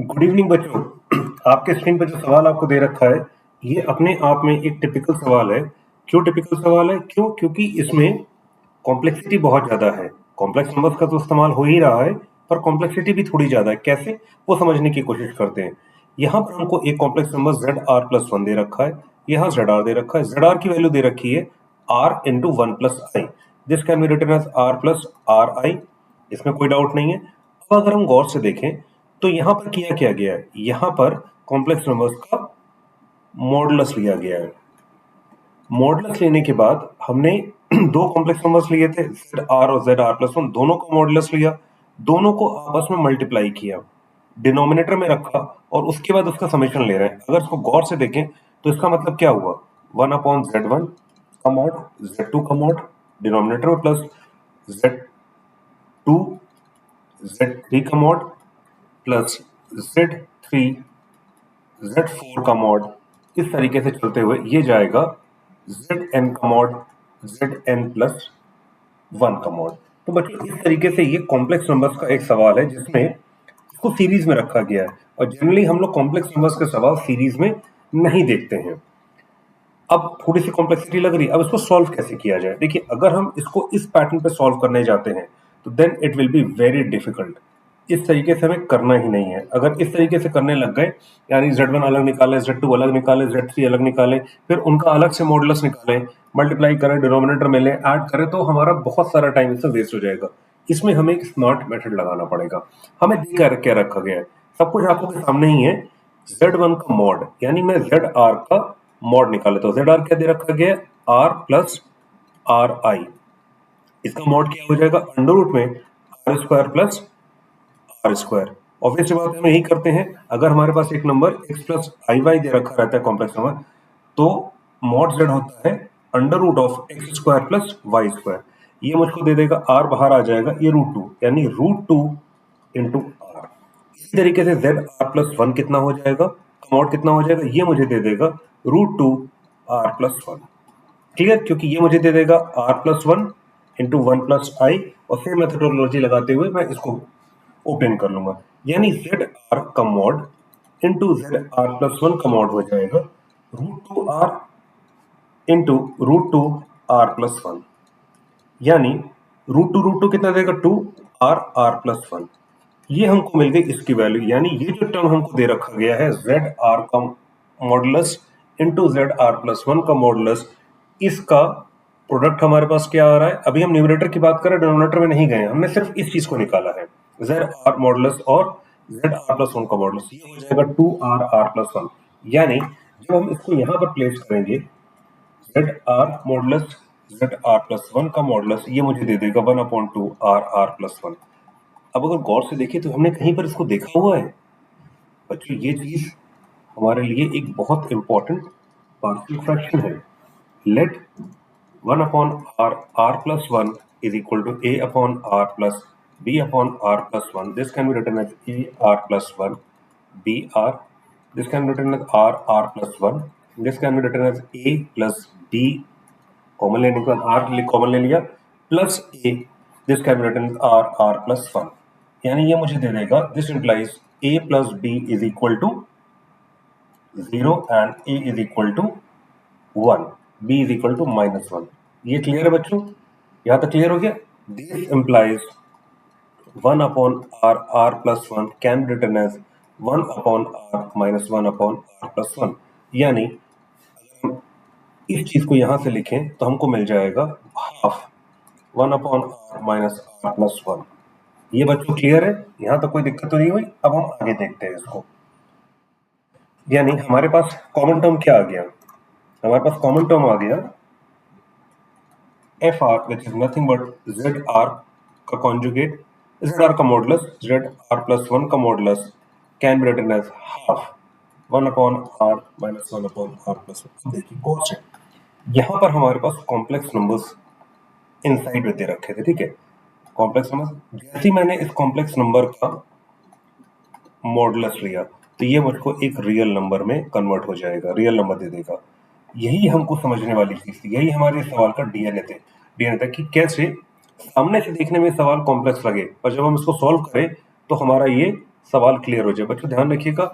Good evening बच्चों। आपके screen पर जो सवाल आपको दे रखा है ये अपने आप में एक टिपिकल सवाल है। क्यों टिपिकल सवाल है? क्योंकि इसमें कॉम्प्लेक्सिटी बहुत ज्यादा है। कॉम्प्लेक्स नंबर्स का तो इस्तेमाल हो ही रहा है, पर कॉम्प्लेक्सिटी भी थोड़ी ज्यादा है। कैसे, वो समझने की कोशिश करते हैं। यहाँ पर हमको एक कॉम्प्लेक्स नंबर ZR+1 दे रखा है, यहाँ ZR दे रखा है। ZR की वैल्यू दे रखी है R × 1 + I। This can be written as R+RI। इसमें कोई डाउट नहीं है। अब अगर हम गौर से देखें तो यहाँ पर क्या गया है, यहाँ पर कॉम्प्लेक्स नंबर्स का मॉडुलस लिया गया है। मॉडुलस लेने के बाद हमने दो कॉम्प्लेक्स नंबर्स लिए थे, ZR और ZR+1, दोनों का मॉडुलस लिया, दोनों को आपस में मल्टीप्लाई किया, डिनोमिनेटर में रखा और उसके बाद उसका समेशन ले रहे हैं। अगर इसको गौर से देखें तो इसका मतलब क्या हुआ, 1/Z1 का मॉड, Z2 का मॉड, डिनोमिनेटर में प्लस Z2 Z3 का मॉड प्लस Z3 Z4 का मॉड। इस तरीके से चलते हुए ये जाएगा Zn का मॉड Zn+1 का मॉड। तो बच्चों इस तरीके से ये कॉम्प्लेक्स नंबर्स का एक सवाल है जिसमें इसको सीरीज में रखा गया है, और जनरली हम लोग कॉम्प्लेक्स नंबर्स के सवाल सीरीज में नहीं देखते हैं। अब थोड़ी सी कॉम्प्लेक्सिटी लग रही है, अब इसको सॉल्व कैसे किया जाए। देखिए, अगर हम इसको इस पैटर्न पे सॉल्व करने जाते हैं तो then it will be very difficult. इस तरीके से हमें करना ही नहीं है। अगर इस तरीके से करने लग गए, यानी Z1 अलग निकाले, Z2 अलग निकाले, Z3 अलग निकाले, फिर उनका अलग से मॉडुलस निकाले, मल्टीप्लाई करें, डिनोमिनेटर में ले, ऐड करें, तो हमारा बहुत सारा टाइम इससे वेस्ट हो जाएगा। इसमें हमें एक स्मार्ट मेथड लगाना पड़ेगा। हमें दिख क्या रखा गया है, सब कुछ आपको के सामने ही है। Z1 का मॉड, यानी मैं ZR का मॉड निकाल लेता हूं। ZR क्या दे रखा गया है, R+RI। इसका मॉड क्या हो जाएगा, अंडर रूट में R² + R²। ऑब्वियस सी बात है, हम यही करते हैं। अगर हमारे पास एक नंबर x+iy दे रखा रहता है कॉम्प्लेक्स नंबर, तो मॉड z होता है √x² + y²। ये मुझको दे देगा, r बाहर आ जाएगा, ये √2, यानी √2 × r। इसी तरीके से ZR+1 कितना हो जाएगा, मॉड कितना हो जाएगा, ये मुझे दे देगा √2 r+1। क्लियर, क्योंकि ये मुझे दे देगा R+1 × 1 + I, और फिर मेथडोलॉजी लगाते हुए मैं इसको ओपन कर लूंगा, यानी ZR का मॉड इंटू ZR+1 का मॉड हो जाएगा √2r इंटू √2r+1, यानी √2 कितना देगा, 2r+1। ये हमको मिल गई इसकी वैल्यू, यानी ये जो टर्म हमको दे रखा गया है ZR का मॉडुलस इंटू ZR+1 का मॉडुलस, इसका प्रोडक्ट हमारे पास क्या आ रहा है। अभी हम न्यूमरेटर की बात करें, डिनोमिनेटर में नहीं गए, हमने सिर्फ इस चीज को निकाला है, ZR मॉडुलस और ZR+1 का मॉडुलस। ये हो जाएगा 2RR+1, यानी जब हम इसको यहां पर प्लेस करेंगे, ZR मॉडुलस ZR+1 का मॉडुलस, ये मुझे दे देगा 1/2RR+1। अब अगर गौर से देखें तो हमने कहीं पर इसको देखा हुआ है बच्चों, ये चीज हमारे लिए एक बहुत इंपॉर्टेंट पार्शियल फ्रैक्शन है। Let 1/r+1 is equal to a/r plus b/r+1. This can be written as ar+1 br. This can be written as r+1. This can be written as a plus b, common लेने के बाद r common ले लिया, plus a. This can be written as r+1, यानी ये मुझे दे देगा, this implies a plus b is equal to 0 and a is equal to 1, b is equal to -1। ये क्लियर है बच्चों, यहां तक क्लियर हो गया। This implies 1/r+1 can be written as 1/r minus 1/r+1, यानी इस चीज को यहां से लिखें तो हमको मिल जाएगा हाफ 1/r minus r+1। ये बच्चों क्लियर है, यहां तक कोई दिक्कत तो नहीं हुई। अब हम आगे देखते हैं इसको, यानी हमारे पास कॉमन टर्म क्या आ गया, हमारे पास कॉमन टर्म आ गया FR, which is nothing but ZR का कॉन्जुगेट, ZR का मॉडुलस, ZR+1 का modulus can be written as half 1/r minus 1/r+1। देखिए कौन से, यहां पर हमारे पास कॉम्प्लेक्स नंबर्स इनसाइड में दे रखे थे, ठीक है। कॉम्प्लेक्स नंबर, जैसे ही मैंने इस कॉम्प्लेक्स नंबर का मॉडुलस लिया तो ये मुझको एक रियल नंबर में कन्वर्ट हो जाएगा, रियल नंबर दे देगा। यही हमको समझने वाली चीज थी, यही हमारे सवाल का डीएनए था कि कैसे सामने से देखने में सवाल कॉम्प्लेक्स लगे, पर जब हम इसको सॉल्व करें तो हमारा ये सवाल क्लियर हो जाए। बच्चों ध्यान रखिएगा,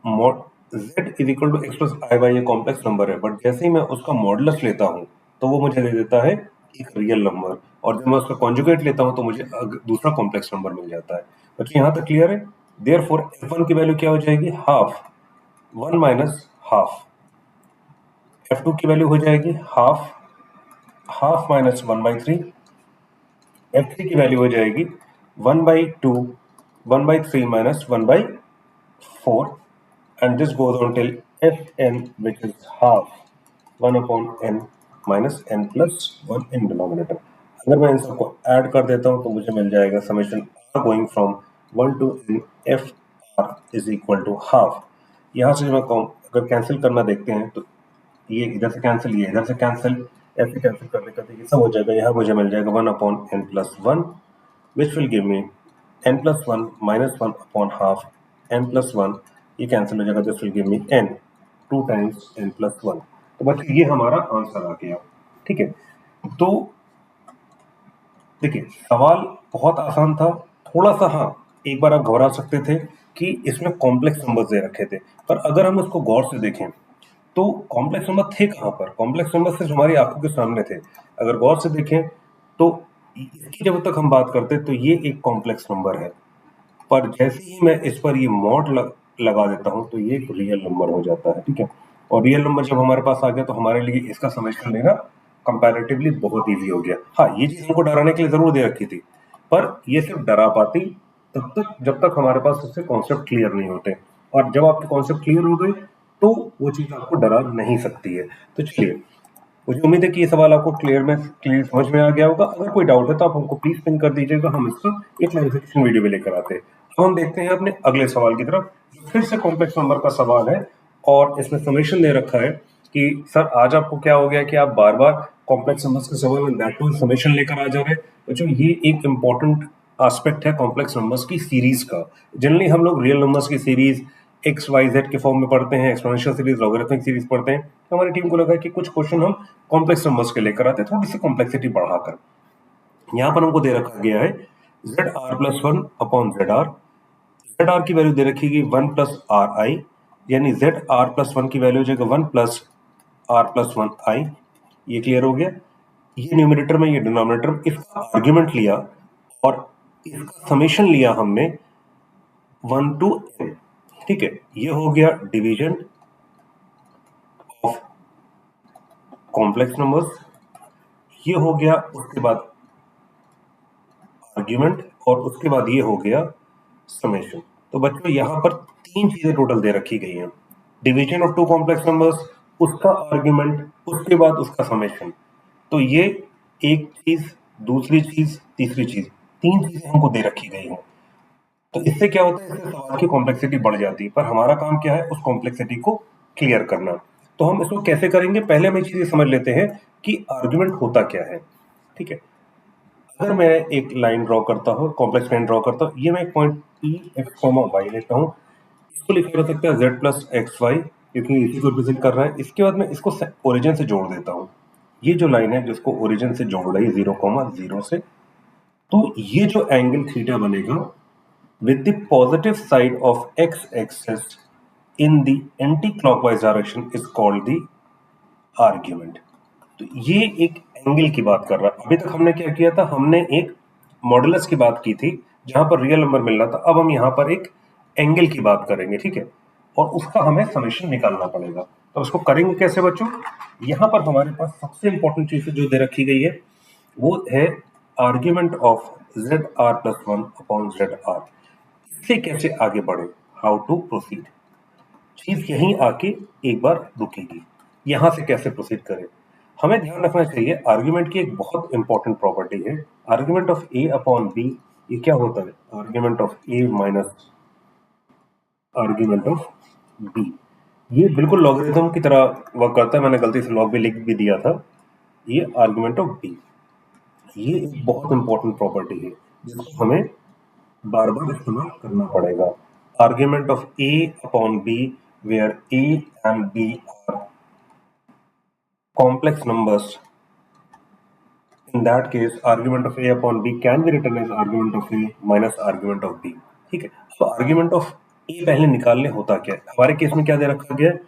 mod z is equal to X plus i Y ये कॉम्प्लेक्स नंबर है, बट जैसे ही मैं उसका मॉडुलस लेता हूँ तो वो मुझे दे देता है एक रियल नंबर, और जब मैं उसका कॉन्जुगेट लेता हूँ तो मुझे दूसरा कॉम्प्लेक्स नंबर मिल जाता है। बच्चों यहाँ तक क्लियर है? देयरफॉर f1 की वैल्यू क्या हो जाएगी? Half, 1 minus half. f2 की वैल्यू हो जाएगी हाफ, हाफ माइनस 1/3। f3 की वैल्यू हो जाएगी 1/2, 1/3 minus 1/4, and this goes on till fn, which is half 1 upon n minus n plus 1 in denominator। अगर मैं इन सबको ऐड कर देता हूं तो मुझे मिल जाएगा summation r going from 1 to n f r is equal to half. यहां से मैं अगर कैंसिल करना देखते हैं तो ये इधर से कैंसिल, ये इधर से कैंसिल, ऐसे कैंसिल करने करते ये सब हो जाएगा। यहाँ मुझे मिल जाएगा 1 upon n plus 1, which will give me n plus 1 minus 1 upon half n plus 1, ये कैंसिल हो जाएगा, this will give me n 2 times n plus 1। तो बच्चों ये हमारा आंसर आ गया। ठीक है, तो देखिए सवाल बहुत आसान था, थोड़ा सा हाँ एक बार आप घबरा सकते थे कि इसमें कॉम्प्लेक्स नंबर्स दे रखे थे, पर अगर हम इसको गौर से देखें तो कॉम्प्लेक्स नंबर थे कहाँ पर? कॉम्प्लेक्स नंबर सिर्फ हमारी आंखों के सामने थे। अगर गौर से देखें तो इसकी जब तक हम बात करते तो ये एक कॉम्प्लेक्स नंबर है, पर जैसे ही मैं इस पर ये मॉड लगा देता हूं तो ये एक रियल नंबर हो जाता है। ठीक है, और रियल नंबर जब हमारे पास आ गया तो हमारे लिए इसका समेशन लेना कंपैरेटिवली बहुत इजी हो गया। हाँ, ये चीज हमको डराने के लिए जरूर दे रखी थी, पर ये सिर्फ डरा पाती तब तक जब तक हमारे पास उससे कॉन्सेप्ट क्लियर नहीं होते, और जब आपके कॉन्सेप्ट क्लियर हो गए तो वो चीज आपको डरा नहीं सकती है। तो चलिए, मुझे उम्मीद है कि ये सवाल आपको क्लियर समझ में आ गया होगा। अगर कोई डाउट है तो आप हमको प्लीज पिन कर दीजिएगा, हम इसका एक क्लैरिफिकेशन वीडियो भी लेकर आते हैं। अब हम देखते हैं अपने अगले सवाल की तरफ, जो फिर से कॉम्प्लेक्स नंबर का सवाल है, और इसमें समेशन दे रखा है कि सर आज आपको क्या हो गया कि आप बार बार कॉम्प्लेक्स नंबर्स के सवाल में दैट टू समेशन लेकर आ जा रहे हैं। बच्चों ये एक इंपॉर्टेंट एस्पेक्ट है कॉम्प्लेक्स नंबर्स की सीरीज का। जनरली हम लोग रियल नंबर्स की सीरीज एक्स वाई जेड के फॉर्म में पढ़ते हैं, एक्सपोनेंशियल सीरीज, लॉगरिथमिक सीरीज पढ़ते हैं। तो हमारी टीम को लगा कि कुछ क्वेश्चन हम कॉम्प्लेक्स नंबर्स के लेकर आते हैं, थोड़ी सी कॉम्प्लेक्सिटी बढ़ाकर। यहाँ पर हमको दे रखा गया है Z R plus 1 upon Z R. Z R की वैल्यू दे रखी गई 1 प्लस आर आई, यानी जेड आर प्लस 1 की वैल्यू हो जाएगा 1 प्लस आर प्लस 1 आई। ये क्लियर हो गया। ये न्यूमरेटर में, ये डिनोमिनेटर में, इसका आर्ग्यूमेंट लिया और इसका समेशन लिया हमने 1 टू n। ठीक है, ये हो गया डिवीजन ऑफ कॉम्प्लेक्स नंबर्स, ये हो गया उसके बाद आर्ग्यूमेंट, और उसके बाद ये हो गया समेशन। तो बच्चों यहां पर तीन चीजें टोटल दे रखी गई हैं, division of two complex numbers, उसका आर्ग्यूमेंट, उसके बाद उसका समेशन। तो ये एक चीज, दूसरी चीज, तीसरी चीज, तीन चीजें हमको दे रखी गई हैं। तो इससे क्या होता है, इससे सवाल की कॉम्प्लेक्सिटी बढ़ जाती है, पर हमारा काम क्या है, उस कॉम्प्लेक्सिटी को क्लियर करना। तो हम इसको कैसे करेंगे, पहले हम एक चीज समझ लेते हैं कि आर्ग्यूमेंट होता क्या है। ठीक है, अगर मैं एक लाइन ड्रॉ करता हूँ, कॉम्प्लेक्स लाइन ड्रॉ करता हूँ, ये मैं एक point E X comma Y लेता हूँ, इसको लिखा जा सकता है जेड प्लस एक्स वाई, क्योंकि इसी को रिप्रेजेंट कर रहा है। इसके बाद मैं इसको ओरिजिन से जोड़ देता हूँ, ये जो लाइन है जिसको ओरिजिन से जोड़ रही है 0,0 से, तो ये जो एंगल थीटा बनेगा with the positive side of x-axis in the anti-clockwise direction is called the argument। तो ये एक एंगल की बात कर रहा है। अभी तक हमने क्या किया था, हमने एक मॉडुलस की बात की थी जहां पर रियल नंबर मिल रहा था। अब हम यहाँ पर एक एंगल की बात करेंगे। ठीक है, और उसका हमें समेशन निकालना पड़ेगा। तो उसको करेंगे कैसे बच्चों? यहाँ पर हमारे पास सबसे इंपॉर्टेंट चीज जो दे रखी गई है वो है argument of Z R plus 1 upon Z R. इससे कैसे आगे बढ़े, हाउ टू प्रोसीड, चीज यहीं आके एक बार रुकेगी। यहां से कैसे प्रोसीड करें, हमें ध्यान रखना चाहिए आर्ग्यूमेंट की एक बहुत इंपॉर्टेंट प्रॉपर्टी है, argument of A upon B. ये क्या होता है, argument of A minus argument of B. ये बिल्कुल लॉगरिथम की तरह वर्क करता है, मैंने गलती से लॉग भी लिख भी दिया था। ये आर्ग्यूमेंट ऑफ बी, ये एक बहुत इंपॉर्टेंट प्रॉपर्टी है जिसको हमें बार बार इस्तेमाल करना पड़ेगा। Argument of A upon B where A and B are complex numbers. In that case, argument of a upon b can be written as argument of a minus argument of b. ठीक है। तो argument of ए पहले निकालने होता क्या है, हमारे case में क्या दे रखा गया है,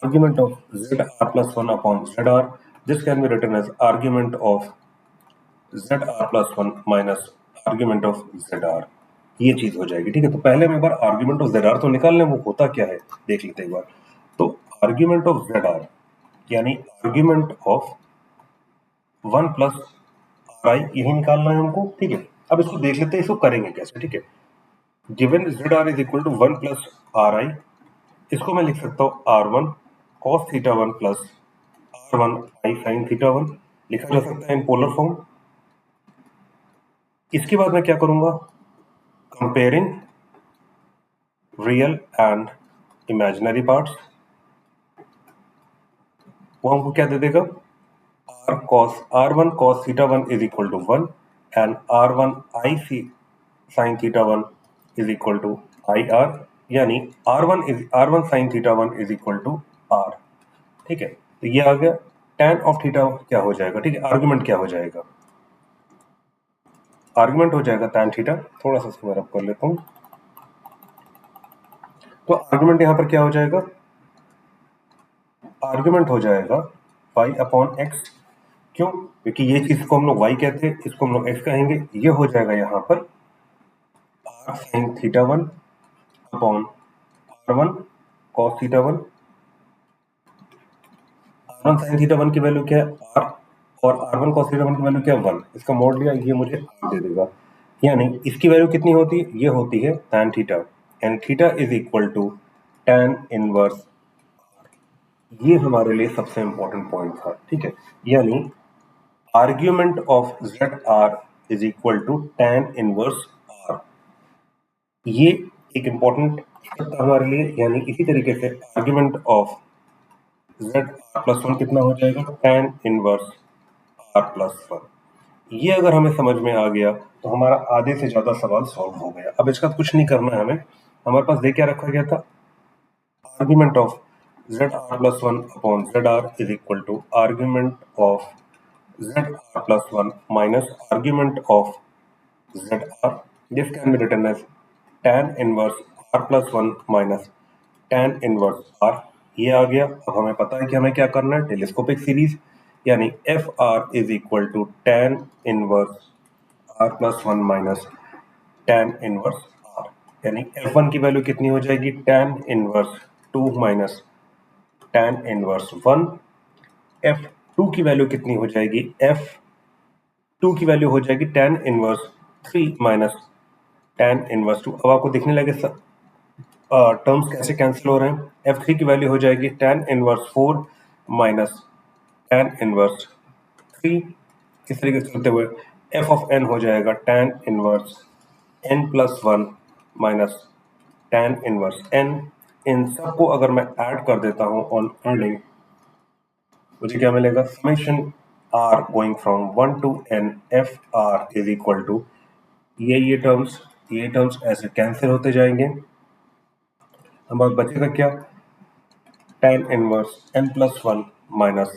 argument of z r plus 1 upon z r, this can be written as argument of z r plus 1 minus argument of z r, ये चीज हो जाएगी। ठीक है, तो पहले हम एक बार आर्ग्यूमेंट ऑफ z r तो निकाल लें, वो होता क्या है देख लेते हैं एक बार। तो आर्ग्यूमेंट ऑफ z r यानी आर्ग्यूमेंट ऑफ 1 प्लस आर आई, यही निकालना है हमको। ठीक है, अब इसको देख लेते हैं, इसको करेंगे कैसे। ठीक है, given Z R is equal to 1 plus R I, इसको मैं लिख सकता हूँ r1 cos theta 1 plus r1 i sin theta 1, लिखा जा सकता है इन पोलर फॉर्म। इसके बाद मैं क्या करूंगा, comparing real and imaginary parts, वो हमको क्या दे देगा, r1 cos theta 1 is equal to 1 and r1 i sin theta 1 is equal to ir, यानी r1 sin theta 1 is equal to r। ठीक है, तो ये आ गया। tan ऑफ थीटा क्या हो जाएगा, ठीक है, आर्गुमेंट क्या हो जाएगा, आर्गुमेंट हो जाएगा tan थीटा, थोड़ा सा इसको मैं रब कर लेता हूं। तो आर्गुमेंट यहां पर क्या हो जाएगा, आर्गुमेंट हो जाएगा y अपॉन एक्स, क्यों, क्योंकि ये चीज को हम लोग y कहते हैं, इसको हम लोग x कहेंगे, ये हो जाएगा यहां पर r sin theta 1 upon r1 cos theta 1, r1 sin theta 1 की वैल्यू क्या है r, और r1 cos थीटा 1 की वैल्यू क्या है 1, इसका मोड लिया, ये मुझे r दे देगा, यानी इसकी वैल्यू कितनी होती है, ये होती है tan theta, and theta is equal to tan inverse, ये हमारे लिए सबसे इंपॉर्टेंट पॉइंट था। ठीक है, यानी argument of Z R is equal to tan inverse r, ये एक इंपॉर्टेंट था हमारे लिए। यानी इसी तरीके से argument of Z R plus 1 कितना हो जाएगा, tan इनवर्स r प्लस 1, ये अगर हमें समझ में आ गया तो हमारा आधे से ज्यादा सवाल सॉल्व हो गया। अब इसका कुछ नहीं करना है हमें, हमारे पास दे क्या रखा गया था, argument of Z R plus 1 upon Z R is equal to argument of Z R plus 1 minus argument of Z R, this can be written as tan inverse r plus 1 minus tan inverse r, ये आ गया। अब हमें पता है कि हमें क्या करना है, टेलीस्कोपिक सीरीज, यानी F R is equal to tan inverse r plus 1 minus tan inverse r, यानी f1 की वैल्यू कितनी हो जाएगी, tan inverse 2 minus tan inverse 1, f2 की वैल्यू कितनी हो जाएगी, f2 की वैल्यू हो जाएगी tan inverse 3 minus tan inverse 2। अब आपको दिखने लगे टर्म्स कैसे कैंसिल हो रहे हैं, f3 की वैल्यू हो जाएगी tan inverse 4 minus tan inverse 3, इस तरीके से चलते हुए f ऑफ n हो जाएगा tan inverse n plus 1 minus tan inverse n। इन सबको अगर मैं ऐड कर देता हूं ऑन एडिंग, मुझे क्या मिलेगा, summation r going from 1 to n f r is equal to, ये टर्म्स ऐसे कैंसिल होते जाएंगे, हमारा बचेगा क्या, tan inverse n plus 1 minus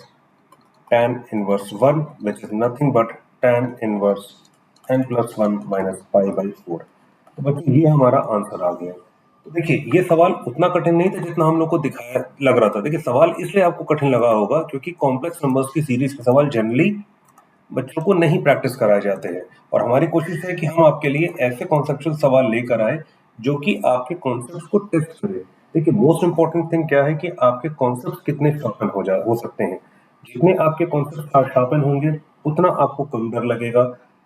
tan inverse 1 which is nothing but tan inverse n plus 1 minus pi by 4। तो बच्चों ये हमारा आंसर आ गया। तो देखिए ये सवाल उतना कठिन नहीं था जितना हम लोग को दिखाया लग रहा था। देखिए सवाल इसलिए आपको कठिन लगा होगा क्योंकि कॉम्प्लेक्स नंबर्स की सीरीज के सवाल जनरली बच्चों को नहीं प्रैक्टिस कराए जाते हैं, और हमारी कोशिश है कि हम आपके लिए ऐसे कॉन्सेप्चुअल सवाल लेकर आए जो कि आपके कॉन्सेप्ट्स को टेस्ट करें। देखिए मोस्ट इंपॉर्टेंट थिंग क्या है कि आपके कॉन्सेप्ट्स कितने शार्पन हो सकते हैं, जितने आपके कॉन्सेप्ट शार्पन होंगे उतना आपको कम डर लगेगा,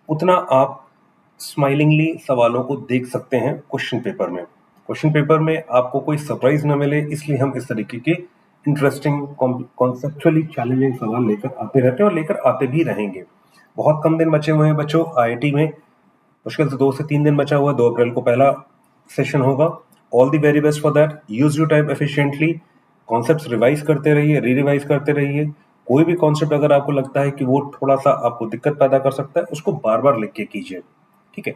उतना आप स्माइलिंगली सवालों को देख सकते हैं क्वेश्चन पेपर में। क्वेश्चन पेपर में आपको कोई सरप्राइज न मिले, इसलिए हम इस तरीके के इंटरेस्टिंग कॉन्सेप्चुअली चैलेंजिंग सवाल लेकर आते रहते हैं और लेकर आते भी रहेंगे। बहुत कम दिन बचे हुए हैं बच्चों आईआईटी में, मुश्किल से 2 से 3 दिन बचा हुआ है, 2 अप्रैल को पहला सेशन होगा। All the very best for that, use your time efficiently, concepts revise करते रहिए, री रिवाइज करते रहिए। कोई भी कॉन्सेप्ट अगर आपको लगता है कि वो थोड़ा सा आपको दिक्कत पैदा कर सकता है, उसको बार बार लिख के कीजिए। ठीक है,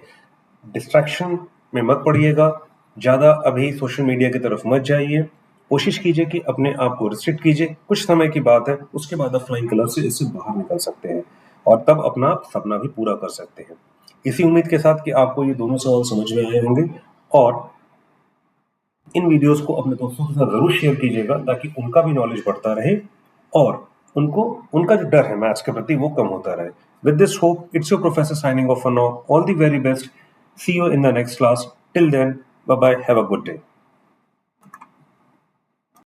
डिस्ट्रैक्शन में मत पड़िएगा, ज़्यादा अभी सोशल मीडिया की तरफ मत जाइए, कोशिश कीजिए कि अपने आप को रिस्ट्रिक्ट कीजिए। कुछ समय की बात है, उसके बाद आप फ्लाइंग कलर से इससे बाहर निकल सकते हैं और तब अपना सपना भी पूरा कर सकते हैं। इसी उम्मीद के साथ कि आपको ये दोनों सवाल समझ में आए होंगे, और इन वीडियोस को अपने दोस्तों के साथ जरूर शेयर कीजिएगा ताकि उनका भी नॉलेज बढ़ता रहे और उनको उनका जो डर है मैथ्स के प्रति वो कम होता रहे। With this hope, it's your professor signing off for now. All the very best. See you in the next class. Till then, bye bye, have a good day.